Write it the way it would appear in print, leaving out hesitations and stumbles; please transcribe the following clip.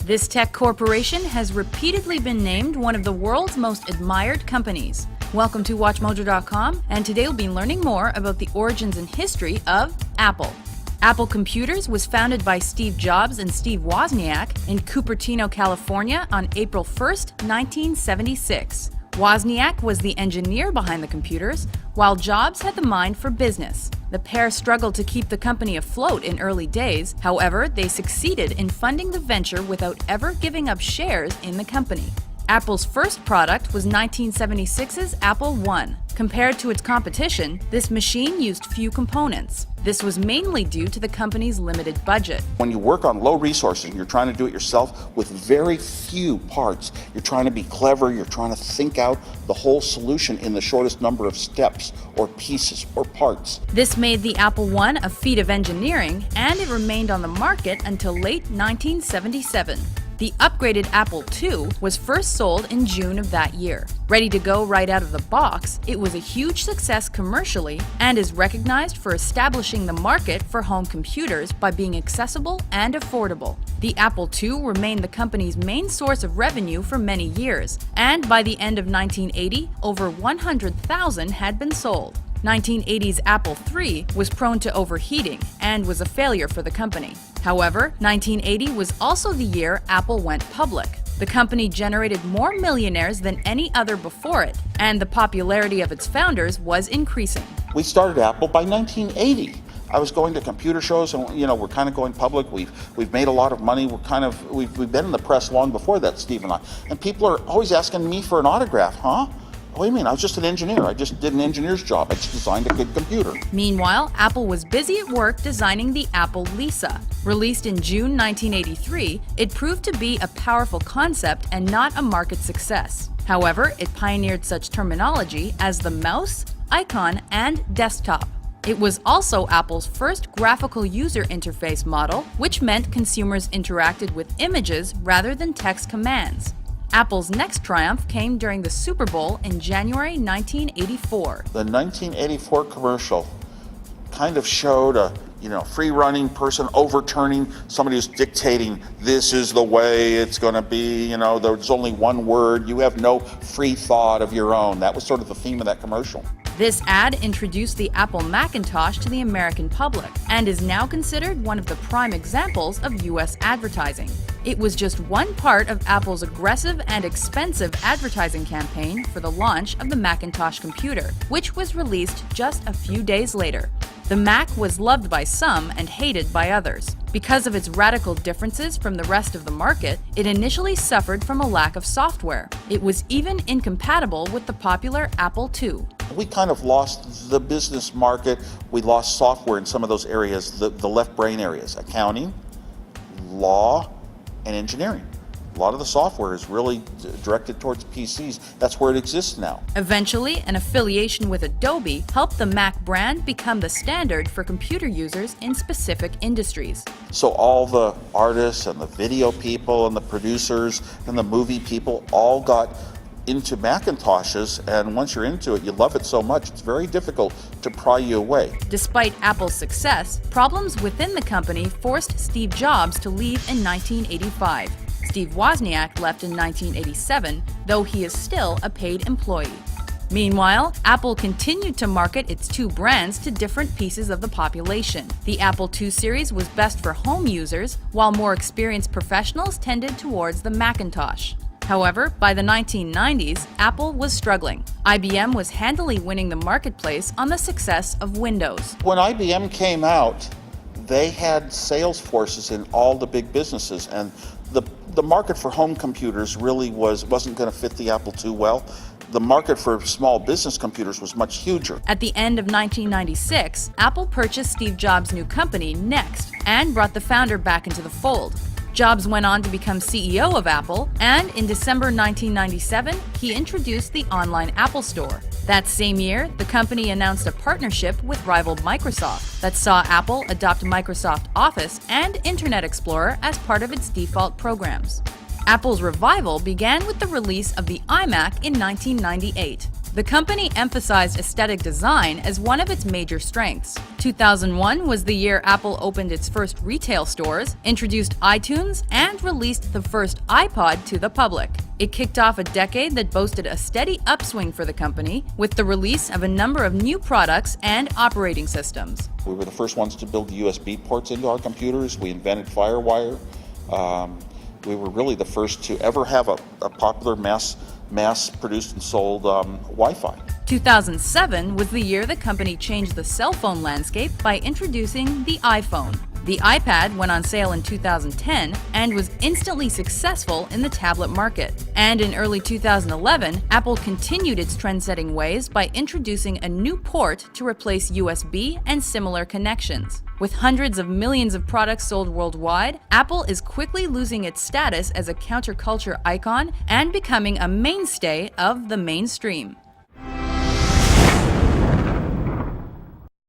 This tech corporation has repeatedly been named one of the world's most admired companies. Welcome to WatchMojo.com, and today we'll be learning more about the origins and history of Apple. Apple Computers was founded by Steve Jobs and Steve Wozniak in Cupertino, California on April 1st, 1976. Wozniak was the engineer behind the computers, while Jobs had the mind for business. The pair struggled to keep the company afloat in early days. However, they succeeded in funding the venture without ever giving up shares in the company. Apple's first product was 1976's Apple I. Compared to its competition, this machine used few components. This was mainly due to the company's limited budget. When you work on low resources and you're trying to do it yourself with very few parts, you're trying to be clever, you're trying to think out the whole solution in the shortest number of steps or pieces or parts. This made the Apple I a feat of engineering, and it remained on the market until late 1977. The upgraded Apple II was first sold in June of that year. Ready to go right out of the box, it was a huge success commercially and is recognized for establishing the market for home computers by being accessible and affordable. The Apple II remained the company's main source of revenue for many years, and by the end of 1980, over 100,000 had been sold. 1980's Apple III was prone to overheating and was a failure for the company. However, 1980 was also the year Apple went public. The company generated more millionaires than any other before it, and the popularity of its founders was increasing. We started Apple by 1980. I was going to computer shows, and we're kind of going public. We've made a lot of money. We've been in the press long before that, Steve and I. And people are always asking me for an autograph, huh? What do you mean? I was just an engineer. I just did an engineer's job. I just designed a good computer. Meanwhile, Apple was busy at work designing the Apple Lisa. Released in June 1983, it proved to be a powerful concept and not a market success. However, it pioneered such terminology as the mouse, icon, and desktop. It was also Apple's first graphical user interface model, which meant consumers interacted with images rather than text commands. Apple's next triumph came during the Super Bowl in January 1984. The 1984 commercial kind of showed a free-running person overturning somebody who's dictating, this is the way it's going to be, there's only one word, you have no free thought of your own. That was sort of the theme of that commercial. This ad introduced the Apple Macintosh to the American public and is now considered one of the prime examples of U.S. advertising. It was just one part of Apple's aggressive and expensive advertising campaign for the launch of the Macintosh computer, which was released just a few days later. The Mac was loved by some and hated by others. Because of its radical differences from the rest of the market, it initially suffered from a lack of software. It was even incompatible with the popular Apple II. We kind of lost the business market. We lost software in some of those areas, the left brain areas, accounting, law, and engineering. A lot of the software is really directed towards PCs. That's where it exists now. Eventually, an affiliation with Adobe helped the Mac brand become the standard for computer users in specific industries. So all the artists and the video people and the producers and the movie people all got into Macintoshes, and once you're into it, you love it so much, it's very difficult to pry you away. Despite Apple's success, problems within the company forced Steve Jobs to leave in 1985. Steve Wozniak left in 1987, though he is still a paid employee. Meanwhile, Apple continued to market its two brands to different pieces of the population. The Apple II series was best for home users, while more experienced professionals tended towards the Macintosh. However, by the 1990s, Apple was struggling. IBM was handily winning the marketplace on the success of Windows. When IBM came out, they had sales forces in all the big businesses, and the market for home computers really wasn't going to fit the Apple II well. The market for small business computers was much huger. At the end of 1996, Apple purchased Steve Jobs' new company, Next, and brought the founder back into the fold. Jobs went on to become CEO of Apple, and in December 1997, he introduced the online Apple Store. That same year, the company announced a partnership with rival Microsoft that saw Apple adopt Microsoft Office and Internet Explorer as part of its default programs. Apple's revival began with the release of the iMac in 1998. The company emphasized aesthetic design as one of its major strengths. 2001 was the year Apple opened its first retail stores, introduced iTunes, and released the first iPod to the public. It kicked off a decade that boasted a steady upswing for the company, with the release of a number of new products and operating systems. We were the first ones to build USB ports into our computers. We invented FireWire. We were really the first to ever have a popular mass-produced and sold Wi-Fi. 2007 was the year the company changed the cell phone landscape by introducing the iPhone. The iPad went on sale in 2010 and was instantly successful in the tablet market. And in early 2011, Apple continued its trend-setting ways by introducing a new port to replace USB and similar connections. With hundreds of millions of products sold worldwide, Apple is quickly losing its status as a counterculture icon and becoming a mainstay of the mainstream.